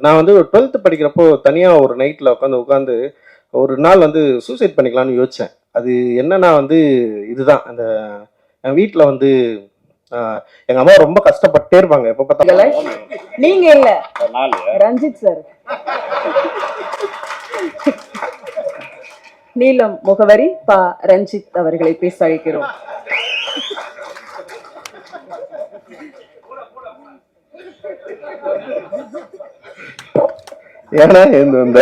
நான் வந்து 12th படிக்கிறப்போ தனியாக ஒரு நைட்டில் உட்காந்து ஒரு நாள் வந்து சூசைட் பண்ணிக்கலாம்னு யோசித்தேன். அது என்னன்னா வந்து இதுதான் அந்த என் வீட்டில் வந்து எங்கள் அம்மா ரொம்ப கஷ்டப்பட்டே இருப்பாங்க எப்போ பார்த்தாலும். நீங்க இல்ல ரஞ்சித் சார். நீலம் முகவரி பா ரஞ்சித் அவர்களை பேச அழைக்கிறோம். ஏன்னா இந்த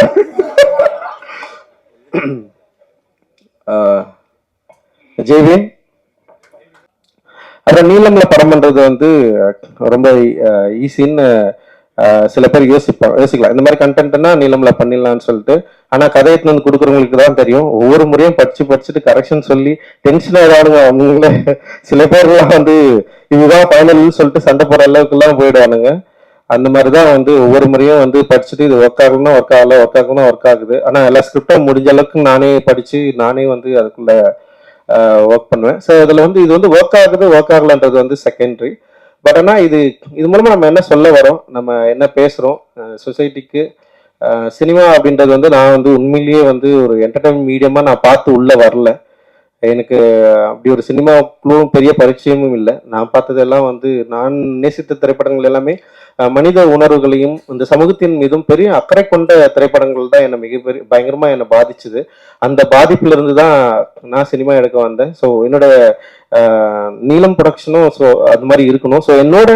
ஜெய்வேன் அப்புறம் நீளம்ல படம் பண்றது வந்து ரொம்ப ஈஸின்னு சில பேர் யோசிக்கலாம். இந்த மாதிரி கண்டென்ட்னா நீளம்ல பண்ணிடலாம்னு சொல்லிட்டு. ஆனா கதையை வந்து கொடுக்குறவங்களுக்கு தான் தெரியும். ஒவ்வொரு முறையும் படிச்சுட்டு கரெக்ஷன் சொல்லி டென்ஷன் ஆயிடுவானுங்க அவங்களே. சில பேர்லாம் வந்து இதுதான் ஃபைனல்னு சொல்லிட்டு சண்டை போற அளவுக்கு எல்லாம் போயிடுவானுங்க. அந்த மாதிரிதான் வந்து ஒவ்வொரு முறையும் வந்து படிச்சுட்டு இது ஒர்க் ஆகணும்னா ஒர்க் ஆகல, ஒர்க் ஆகணும்னா ஒர்க் ஆகுது. ஆனா எல்லா ஸ்கிரிப்டும் முடிஞ்ச அளவுக்கு நானே படிச்சு நானே வந்து அதுக்குள்ள ஒர்க் பண்ணுவேன். ஸோ இதுல வந்து இது வந்து ஒர்க் ஆகலன்றது வந்து செகண்டரி. பட் ஆனால் இது மூலமா நம்ம என்ன சொல்ல வரோம், நம்ம என்ன பேசுறோம் சொசைட்டிக்கு. சினிமா அப்படின்றது வந்து நான் வந்து உண்மையிலேயே வந்து ஒரு என்டர்டைன்மெண்ட் மீடியமா நான் பார்த்து உள்ள வரல. எனக்கு அப்படி ஒரு சினிமாவுக்குள்ளும் பெரிய பரிச்சயமும் இல்லை. நான் பார்த்ததெல்லாம் வந்து நான் நேசித்த திரைப்படங்கள் எல்லாமே மனித உணர்வுகளையும் இந்த சமூகத்தின் மீதும் பெரிய அக்கறை கொண்ட திரைப்படங்கள் தான் என்னை பயங்கரமா என்னை பாதிச்சுது. அந்த பாதிப்புல இருந்து தான் நான் சினிமா எடுக்க வந்தேன். ஸோ என்னோட நீளம் ப்ரொடக்ஷனும் ஸோ அது மாதிரி இருக்கணும். ஸோ என்னோட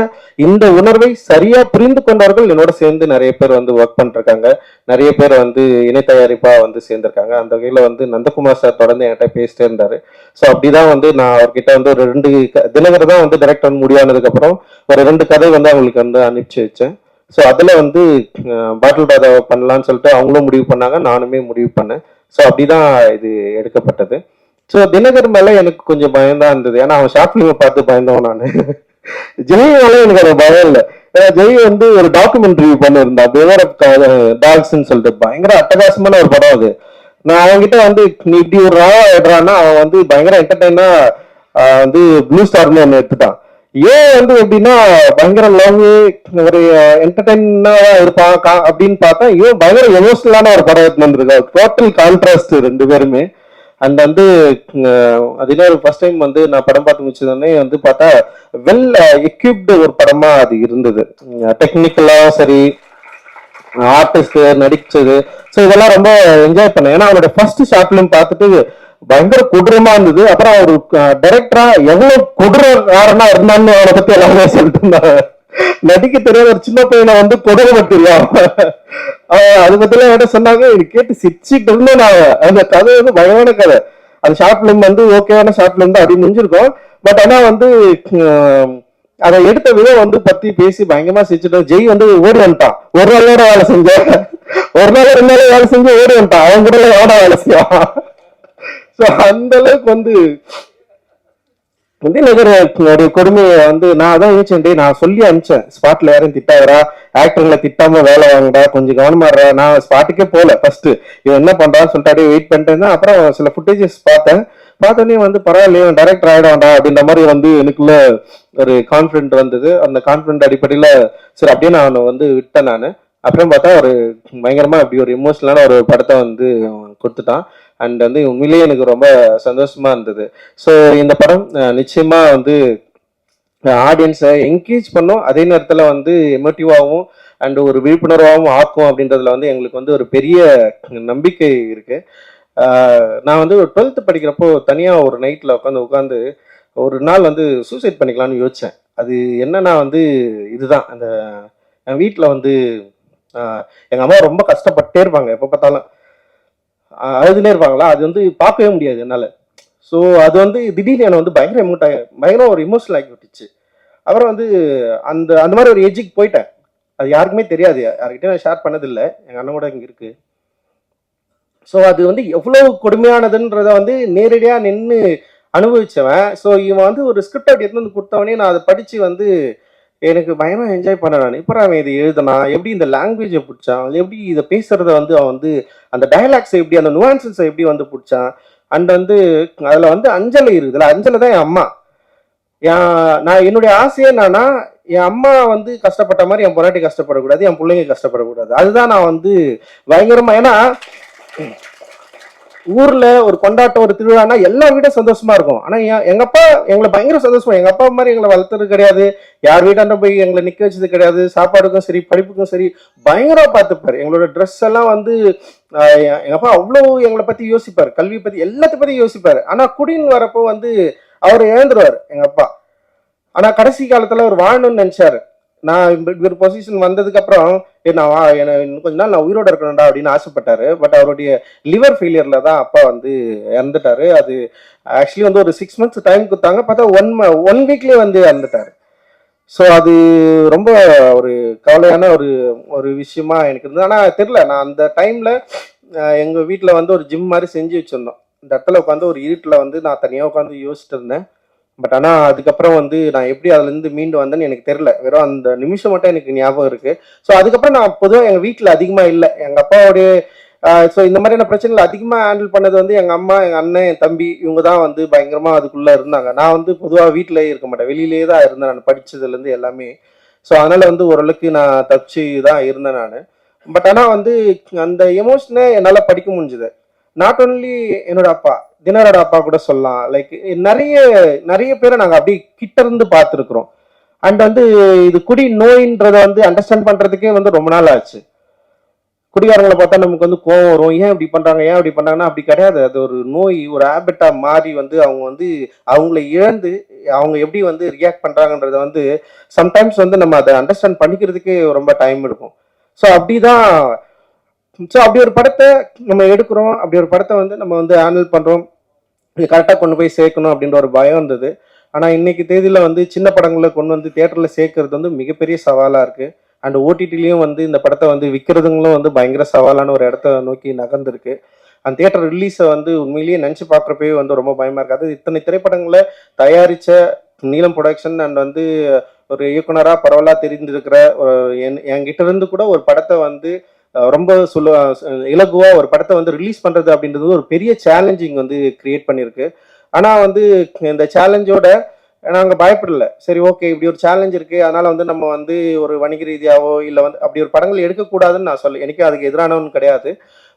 இந்த உணர்வை சரியா புரிந்து கொண்டவர்கள் என்னோட சேர்ந்து நிறைய பேர் வந்து ஒர்க் பண்ணிருக்காங்க. நிறைய பேர் வந்து இணை தயாரிப்பா வந்து சேர்ந்திருக்காங்க. அந்த வகையில வந்து நந்தகுமார் சார் தொடர்ந்து என்கிட்ட பேசிட்டே இருந்தாரு. ஸோ அப்படிதான் வந்து நான் அவர்கிட்ட வந்து ஒரு 2 தினகர் தான் வந்து டைரக்ட் பண்ண முடியானதுக்கு அப்புறம் ஒரு 2 கதை வந்து அவங்களுக்கு வந்து அனுப்பிச்சு வச்சேன். ஸோ அதுல வந்து பாட்டில் பாதா பண்ணலான்னு சொல்லிட்டு அவங்களும் முடிவு பண்ணாங்க, நானுமே முடிவு பண்ணேன். ஸோ அப்படிதான் இது எடுக்கப்பட்டது. ஸோ தினகர் மேல எனக்கு கொஞ்சம் பயம்தான் இருந்தது. ஏன்னா அவன் ஷார்ட் பிலிமை பார்த்து பயந்தவன் நான். ஜெய் மேல எனக்கு அது பயம் இல்லை. ஏன்னா ஜெய் வந்து ஒரு டாக்குமெண்ட்ரி பண்ணிருந்தா பேவர் ஆஃப் டாக்ஸ்ன்னு சொல்லிட்டு பயங்கர அட்டகாசமான ஒரு படம் அது. நான் அவன்கிட்ட வந்து நீ இப்படி ஒரு ராவா எடுறான்னா அவன் வந்து பயங்கர என்டர்டைனா வந்து ப்ளூ ஸ்டார்னு ஒன்று எடுத்துட்டான். ஏன் வந்து எப்படின்னா பயங்கர லவ் ஒரு என்டர்டைனா இருப்பான் அப்படின்னு பார்த்தா இவன் பயங்கர எமோஷனலான ஒரு படம் எடுத்து வந்திருக்கா. டோட்டல் கான்ட்ராஸ்ட் 2 பேருமே. அண்ட் வந்து அது என்ன ஃபர்ஸ்ட் டைம் வந்து நான் படம் பார்த்து முடிச்சதுன்னே வந்து பார்த்தா வெல் எக்யூப்டு ஒரு படமா அது இருந்தது. டெக்னிக்கலா சரி, ஆர்டிஸ்ட் நடிச்சது, ஸோ இதெல்லாம் ரொம்ப என்ஜாய் பண்ணேன். ஏன்னா அவனோட ஃபர்ஸ்ட் ஷார்ட் ஃபிலிம் பார்த்துட்டு பயங்கர கொடூரமா இருந்தது. அப்புறம் ஒரு டைரக்டரா எவ்வளவு கொடூரக்காரனா இருந்தான்னு அவனை பத்தி எல்லாமே சொல்லிட்டு இருந்தாங்க. நடிக்க தெரியாத ஒரு சின்ன பையனை வந்து கொடூரப்படுத்திருக்கான். அது பத்திலாம் என்ன சொன்னாங்க, இது கேட்டு சிரிச்சுட்டு இருந்தேன் நான். அந்த கதை வந்து பயமான கதை. அது ஷார்ட் பிலிம் வந்து ஓகேவான ஷார்ட் பிலிம் தான், அப்படி முடிஞ்சிருக்கும். பட் ஆனா வந்து அதை எடுத்த விதம் வந்து பத்தி பேசி பயங்கரமா சிரிச்சுட்டோம். ஜெய் வந்து ஓடி வந்துட்டான். ஒரு நாளோட வேலை செஞ்ச, ஒரு நாள் 2 நாள் வேலை செஞ்சு ஓடி வந்துட்டான். அவன் கூட எவ்வளோ வேலை செய்வான். ஸோ அந்த அளவுக்கு வந்து தினகருடைய கொடுமையை வந்து நான் அதான் யோசிச்சேன். நான் சொல்லி அனுப்பிச்சேன், ஸ்பாட்ல யாரும் திட்டாதரா, ஆக்டர்களை திட்டாம வேலை வாங்கடா, கொஞ்சம் கவனமா இருடா. நான் ஸ்பாட்டுக்கே போல ஃபர்ஸ்ட் இவன் என்ன பண்றான்னு சொல்லிட்டு அப்படியே வெயிட் பண்ணிட்டு. அப்புறம் சில ஃபுட்டேஜஸ் பார்த்தோன்னே வந்து பரவாயில்லையே டைரக்டர் ஆயிடாண்டா அப்படின்ற மாதிரி வந்து எனக்குள்ள ஒரு கான்ஃபிடென்ட் வந்தது. அந்த கான்ஃபிடென்ட் அடிப்படையில சரி அப்படியே நான் வந்து விட்டேன் நான். அப்புறம் பார்த்தா ஒரு பயங்கரமா அப்படி ஒரு எமோஷனலான ஒரு படத்தை வந்து கொடுத்துட்டான். அண்ட் வந்து உண்மையிலேயே எனக்கு ரொம்ப சந்தோஷமா இருந்தது. ஸோ இந்த படம் நிச்சயமா வந்து ஆடியன்ஸை என்கேஜ் பண்ணும், அதே நேரத்தில் வந்து எமோட்டிவாகவும் அண்ட் ஒரு விழிப்புணர்வாகவும் ஆக்கும் அப்படின்றதுல வந்து எங்களுக்கு வந்து ஒரு பெரிய நம்பிக்கை இருக்கு. நான் வந்து 12th படிக்கிறப்போ தனியாக ஒரு நைட்டில் உட்காந்து ஒரு நாள் வந்து சூசைட் பண்ணிக்கலாம்னு யோசித்தேன். அது என்னன்னா வந்து இதுதான் அந்த என் வீட்டில் வந்து எங்கள் அம்மா ரொம்ப கஷ்டப்பட்டே இருப்பாங்க. எப்போ பார்த்தாலும் அழுதுனே இருப்பாங்களா, அது வந்து பார்க்கவே முடியாது என்னால். ஸோ அது வந்து திடீர்னு என்னை வந்து பயங்கர ஒரு இமோஷனல் ஆகி விட்டுச்சு. அப்புறம் வந்து அந்த மாதிரி ஒரு ஏஜுக்கு போயிட்டேன். அது யாருக்குமே தெரியாது, யார்கிட்ட நான் ஷேர் பண்ணதில்லை. எங்கள் அண்ணன் கூட இங்கே இருக்கு. ஸோ அது வந்து எவ்வளோ கொடுமையானதுன்றத வந்து நேரடியாக நின்று அனுபவிச்சவன். ஸோ இவன் வந்து ஒரு ஸ்கிரிப்ட் அப்படி எடுத்து வந்து கொடுத்தவனே நான் அதை படித்து வந்து எனக்கு பயமாக என்ஜாய் பண்ண. நான் இப்போ அவன் இதை எழுதுனா எப்படி இந்த லாங்குவேஜை பிடிச்சான், எப்படி இதை பேசுறத வந்து அவன் வந்து அந்த டயலாக்ஸை எப்படி அந்த நுவான்சஸை எப்படி வந்து பிடிச்சான். அண்ட் வந்து அதில் வந்து அஞ்சலை இருக்குதுல்ல, அஞ்சலை தான் என் அம்மா. நான் என்னுடைய ஆசையே என்னன்னா என் அம்மா வந்து கஷ்டப்பட்ட மாதிரி என் பொண்டாட்டி கஷ்டப்படக்கூடாது, என் பிள்ளைங்க கஷ்டப்படக்கூடாது. அதுதான் நான் வந்து பயங்கரமா, ஏன்னா ஊர்ல ஒரு கொண்டாட்டம், ஒரு திருவிழானா எல்லா வீடும் சந்தோஷமா இருக்கும். ஆனா எங்க அப்பா எங்களை பயங்கர சந்தோஷமா, எங்க அப்பா மாதிரி எங்களை வளர்த்தது கிடையாது, யார் வீட்டாண்ட போய் எங்களை நிக்க வச்சது கிடையாது. சாப்பாடுக்கும் சரி படிப்புக்கும் சரி பயங்கரமா பார்த்துப்பாரு. எங்களோட ட்ரெஸ் எல்லாம் வந்து எங்க அப்பா அவ்வளவு எங்களை பத்தி யோசிப்பாரு, கல்வி பத்தி எல்லாத்த பத்தி யோசிப்பாரு. ஆனா குடின்னு வரப்போ வந்து அவர் இழந்துருவாரு எங்க அப்பா. ஆனா கடைசி காலத்துல அவர் வாழணும்னு நினைச்சாரு. நான் ஒரு பொசிஷன் வந்ததுக்கு அப்புறம் நான் இன்னும் கொஞ்ச நாள் நான் உயிரோட இருக்கணும்டா அப்படின்னு ஆசைப்பட்டாரு. பட் அவருடைய லிவர் ஃபெயிலியர்ல தான் அப்பா வந்து இறந்துட்டாரு. அது ஆக்சுவலி வந்து ஒரு 6 months டைம் கொடுத்தாங்க, பார்த்தா 1 வீக்லயே வந்து இறந்துட்டாரு. ஸோ அது ரொம்ப ஒரு கவலையான ஒரு ஒரு விஷயமா எனக்கு இருந்தது. ஆனா தெரியல, நான் அந்த டைம்ல எங்க வீட்டுல வந்து ஒரு ஜிம் மாதிரி செஞ்சு வச்சிருந்தோம். இந்த இடத்துல உட்காந்து ஒரு இருட்டுல வந்து நான் தனியா உட்காந்து யோசிச்சுட்டு இருந்தேன். பட் ஆனா அதுக்கப்புறம் வந்து நான் எப்படி அதுல இருந்து மீண்டு வந்தேன்னு எனக்கு தெரியல. வெறும் அந்த நிமிஷம் மட்டும் எனக்கு ஞாபகம் இருக்கு. ஸோ அதுக்கப்புறம் நான் பொதுவாக எங்க வீட்டுல அதிகமா இல்லை. எங்க அப்பாவுடைய ஸோ இந்த மாதிரியான பிரச்சனைகள் அதிகமா ஹேண்டில் பண்ணது வந்து எங்க அம்மா, எங்க அண்ணன், என் தம்பி, இவங்க தான் வந்து பயங்கரமா அதுக்குள்ள இருந்தாங்க. நான் வந்து பொதுவாக வீட்டிலேயே இருக்க மாட்டேன், வெளியிலேயே தான் இருந்தேன் நான் படிச்சதுல இருந்து எல்லாமே. ஸோ அதனால வந்து ஓரளவுக்கு நான் தப்பிச்சு தான் இருந்தேன் நான். பட் ஆனா வந்து அந்த எமோஷனை என்னால படிக்க முடிஞ்சது. நாட் ஒன்லி என்னோட அப்பா, தினரோட அப்பா கூட சொல்லலாம். லைக் நிறைய நிறைய பேரை நாங்க அப்படி கிட்ட இருந்து பார்த்துருக்குறோம். அண்ட் வந்து இது குடி நோயின்றதை வந்து அண்டர்ஸ்டாண்ட் பண்றதுக்கே வந்து ரொம்ப நாள் ஆச்சு. குடிகாரங்களை பார்த்தா நமக்கு வந்து கோவம் வரும், ஏன் இப்படி பண்றாங்க, ஏன் இப்படி பண்றாங்கன்னா அப்படி கிடையாது. அது ஒரு நோய், ஒரு ஹேபிட்டா மாறி வந்து அவங்க வந்து அவங்கள இழந்து அவங்க எப்படி வந்து ரியாக்ட் பண்றாங்கன்றத வந்து சம்டைம்ஸ் வந்து நம்ம அதை அண்டர்ஸ்டாண்ட் பண்ணிக்கிறதுக்கே ரொம்ப டைம் எடுக்கும். ஸோ அப்படிதான். ஸோ அப்படி ஒரு படத்தை நம்ம எடுக்கிறோம், அப்படி ஒரு படத்தை வந்து நம்ம வந்து ஹேண்டில் பண்றோம், இது கரெக்டாக கொண்டு போய் சேர்க்கணும் அப்படின்ற ஒரு பயம் இருந்தது. ஆனால் இன்னைக்கு தேதியில் வந்து சின்ன படங்களை கொண்டு வந்து தியேட்டரில் சேர்க்கறது வந்து மிகப்பெரிய சவாலாக இருக்கு. அண்ட் ஓடிடிலையும் வந்து இந்த படத்தை வந்து விற்கிறதுங்களும் வந்து பயங்கர சவாலான ஒரு இடத்த நோக்கி நகர்ந்துருக்கு. அந்த தியேட்டர் ரிலீஸை வந்து உண்மையிலேயே நினச்சி பார்க்குறப்பவே வந்து ரொம்ப பயமா இருக்கு. அது இத்தனை திரைப்படங்களை தயாரித்த நீலம் ப்ரொடக்ஷன் அண்ட் வந்து ஒரு இயக்குனராக பரவலாக தெரிந்திருக்கிற என்கிட்ட இருந்து கூட ஒரு படத்தை வந்து ரொம்ப இலகுவா ஒரு படத்தை வந்து ரிலீஸ் பண்றது அப்படின்றது ஒரு பெரிய சேலஞ்சிங் வந்து கிரியேட் பண்ணிருக்கு. ஆனா வந்து இந்த சேலஞ்சோட நாங்க பயப்படல. சரி, ஓகே, இப்படி ஒரு சேலஞ்ச் இருக்கு, அதனால வந்து நம்ம வந்து ஒரு வணிக ரீதியாவோ இல்லை வந்து அப்படி ஒரு படங்கள் எடுக்கக்கூடாதுன்னு நான் சொல்ல, எனக்கு அதுக்கு எதிரானவன் கிடையாது.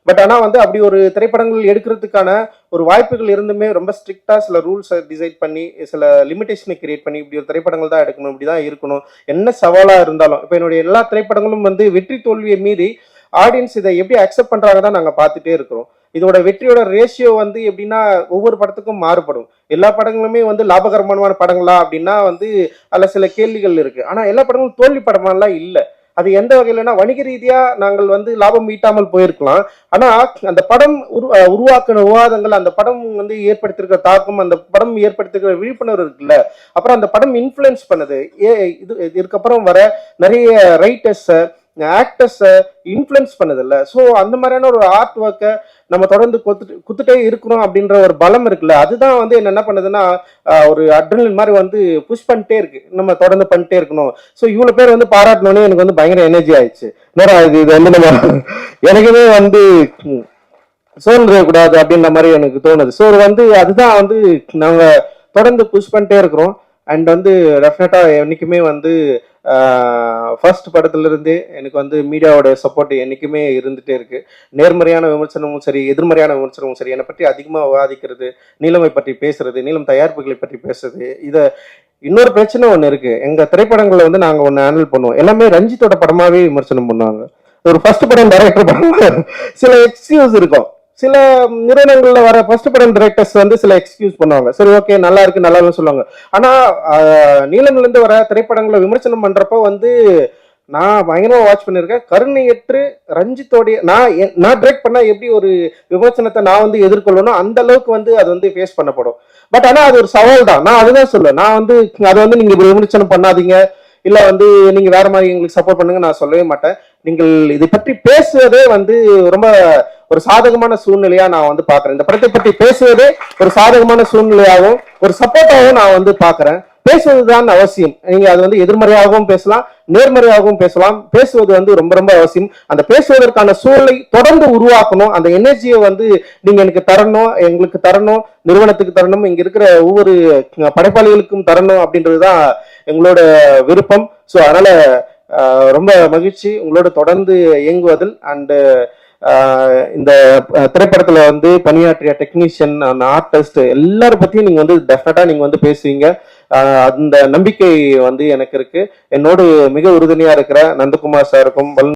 பட் ஆனால் வந்து அப்படி ஒரு திரைப்படங்கள் எடுக்கிறதுக்கான ஒரு வாய்ப்புகள் இருந்துமே ரொம்ப ஸ்ட்ரிக்டா சில ரூல்ஸை டிசைட் பண்ணி சில லிமிடேஷனை கிரியேட் பண்ணி இப்படி ஒரு திரைப்படங்கள் தான் எடுக்கணும், இப்படிதான் இருக்கணும், என்ன சவாலா இருந்தாலும். இப்போ என்னுடைய எல்லா திரைப்படங்களும் வந்து வெற்றி தோல்வியை மீறி ஆடியன்ஸ் இதை எப்படி அக்செப்ட் பண்றாங்க தான் நாங்கள் பார்த்துட்டே இருக்கிறோம். இதோட வெற்றியோட ரேஷியோ வந்து எப்படின்னா ஒவ்வொரு படத்துக்கும் மாறுபடும். எல்லா படங்களுமே வந்து லாபகரமான படங்களா அப்படின்னா வந்து அதில் சில கேள்விகள் இருக்கு. ஆனா எல்லா படங்களும் தோல்வி படமாலாம் இல்லை. அது எந்த வகையிலனா வணிக ரீதியா நாங்கள் வந்து லாபம் ஈட்டாமல் போயிருக்கலாம். ஆனா அந்த படம் உருவாக்கின விவாதங்கள், அந்த படம் வந்து ஏற்படுத்திருக்கிற தாக்கம், அந்த படம் ஏற்படுத்திருக்கிற விழிப்புணர்வு இருக்குல்ல, அப்புறம் அந்த படம் இன்ஃப்ளூயன்ஸ் பண்ணுது. இதுக்கப்புறம் வர நிறைய ரைட்டர்ஸ், ஆக்டர்ஸை இன்ஃப்ளூயன்ஸ் பண்ணது இல்லை. ஸோ அந்த மாதிரியான ஒரு ஆர்ட் ஒர்க்கை நம்ம தொடர்ந்து குத்துட்டே இருக்கிறோம் அப்படின்ற ஒரு பலம் இருக்குல்ல, அதுதான் வந்து என்ன பண்ணுதுன்னா ஒரு அட்ரினலின் மாதிரி வந்து புஷ் பண்ணிட்டே இருக்கு, நம்ம தொடர்ந்து பண்ணிட்டே இருக்கணும். ஸோ இவ்வளோ பேர் வந்து பாராட்டினோடனே எனக்கு வந்து பயங்கர எனர்ஜி ஆயிடுச்சு. இது வந்து நம்ம எனக்குமே வந்து சோர்ந்துடக்கூடாது அப்படின்ற மாதிரி எனக்கு தோணுது. ஸோ வந்து அதுதான் வந்து நாங்கள் தொடர்ந்து புஷ் பண்ணிட்டே இருக்கிறோம். அண்ட் வந்து டெஃபினட்டா என்னைக்குமே வந்து ஃபர்ஸ்ட் படத்துல இருந்தே எனக்கு வந்து மீடியாவோட சப்போர்ட் என்னைக்குமே இருந்துட்டே இருக்கு. நேர்மறையான விமர்சனமும் சரி, எதிர்மறையான விமர்சனமும் சரி, என்னை பற்றி அதிகமாக விவாதிக்கிறது, நீலமை பற்றி பேசுறது, நீலம் தயாரிப்புகளை பற்றி பேசுறது. இதை இன்னொரு பிரச்சனை ஒன்று இருக்கு, எங்க திரைப்படங்களை வந்து நாங்கள் ஒன்று ஹேண்டில் பண்ணுவோம், எல்லாமே ரஞ்சித்தோட படமாவே விமர்சனம் பண்ணுவாங்க. ஒரு ஃபர்ஸ்ட் படம் டைரக்டர் படம் சில எக்ஸ்கியூஸ் இருக்கும். சில நிறுவனங்கள்ல வர ஃபர்ஸ்ட் படம் டைரக்டர்ஸ் வந்து சில எக்ஸ்கியூஸ் பண்ணுவாங்க. சரி, ஓகே, நல்லா இருக்கு, நல்லா சொல்லுவாங்க. ஆனா நீலம்ல இருந்து வர திரைப்படங்களை விமர்சனம் பண்றப்ப வந்து நான் பயங்கரமா வாட்ச் பண்ணிருக்கேன். கருணையற்று ரஞ்சித்தோடைய நான் டைரக்ட் பண்ணா எப்படி ஒரு விமர்சனத்தை நான் வந்து எதிர்கொள்ளணும், அந்த அளவுக்கு வந்து அது வந்து ஃபேஸ் பண்ணப்படும். பட் ஆனா அது ஒரு சவால் தான். நான் அதுதான் சொல்லுவேன். நான் வந்து அதை வந்து நீங்க விமர்சனம் பண்ணாதீங்க, இல்ல வந்து நீங்க வேற மாதிரி எங்களுக்கு சப்போர்ட் பண்ணுங்க நான் சொல்லவே மாட்டேன். நீங்கள் இதை பற்றி பேசுவதே வந்து ரொம்ப ஒரு சாதகமான சூழ்நிலையா நான் வந்து பாக்குறேன். இந்த படத்தை பற்றி பேசுவதே ஒரு சாதகமான சூழ்நிலையாகவும் ஒரு சப்போர்ட்டாகவும் நான் வந்து பாக்குறேன். பேசுவதுதான் அவசியம். நீங்க அது வந்து எதிர்மறையாகவும் பேசலாம், நேர்மறையாகவும் பேசலாம். பேசுவது வந்து ரொம்ப ரொம்ப அவசியம். அந்த பேசுவதற்கான சூழலை தொடர்ந்து உருவாக்கணும். அந்த எனர்ஜியை வந்து நீங்க எனக்கு தரணும், எங்களுக்கு தரணும், நிறுவனத்துக்கு தரணும், இங்க இருக்கிற ஒவ்வொரு படைப்பாளிகளுக்கும் தரணும் அப்படின்றதுதான் எங்களோட விருப்பம். ஸோ அதனால ரொம்ப மகிழ்ச்சி உங்களோட தொடர்ந்து இயங்குவதில். அண்டு இந்த திரைப்படத்துல வந்து பணியாற்றிய டெக்னீஷியன், ஆர்டிஸ்ட் எல்லாரும் பத்தியும் நீங்க வந்து டெஃபினட்டா நீங்க வந்து பேசுவீங்க. அந்த நம்பிக்கை வந்து எனக்கு இருக்கு. என்னோடு மிக உறுதுணையா இருக்கிற நந்தகுமார் சாருக்கும்